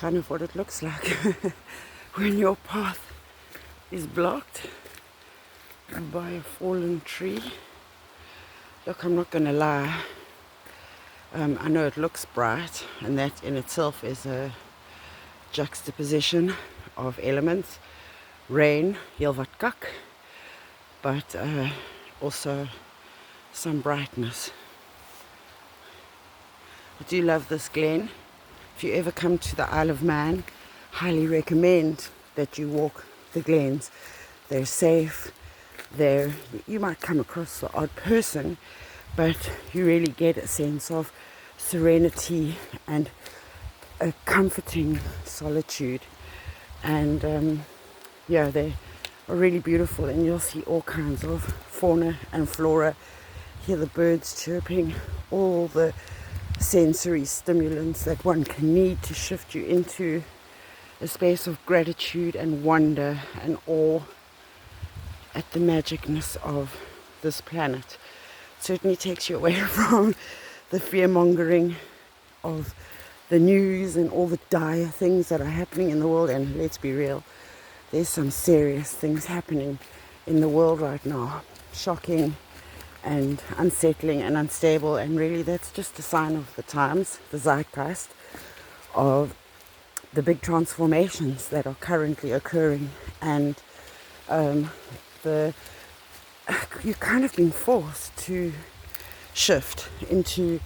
kind of what it looks like when your path is blocked by a fallen tree. Look, I'm not going to lie. I know it looks bright, and that in itself is a juxtaposition of elements. Rain, heel wat kak, but also some brightness. I do love this glen. If you ever come to the Isle of Man, highly recommend that you walk the glens. They're safe. You might come across the odd person, but you really get a sense of serenity and a comforting solitude. And yeah, they are really beautiful, and you'll see all kinds of fauna and flora, hear the birds chirping, all the sensory stimulants that one can need to shift you into a space of gratitude and wonder and awe at the magicness of this planet. It certainly takes you away from the fear-mongering of the news and all the dire things that are happening in the world. And let's be real, there's some serious things happening in the world right now. Shocking and unsettling and unstable, and really that's just a sign of the times, the zeitgeist of the big transformations that are currently occurring. And you've kind of been forced to shift into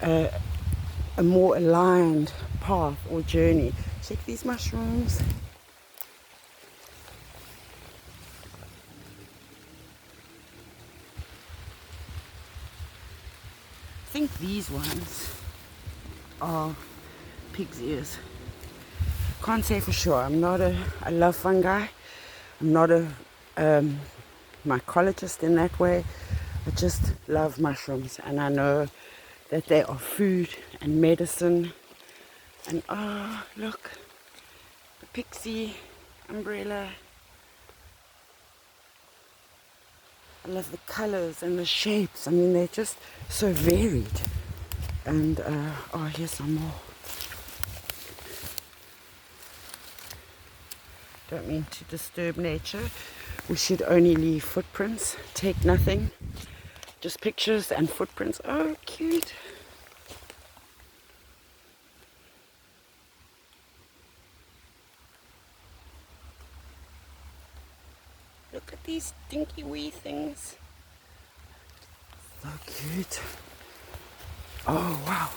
a more aligned path or journey. Check these mushrooms. I think these ones are pig's ears. Can't say for sure. I love fungi. I'm not a mycologist in that way. I just love mushrooms, and I know that they are food and medicine. And oh, look, the pixie umbrella. I love the colors and the shapes. I mean, they're just so varied. And oh, here's some more. Don't mean to disturb nature. We should only leave footprints, take nothing, just pictures and footprints. Oh, cute. Look at these stinky wee things. So cute. Oh, wow.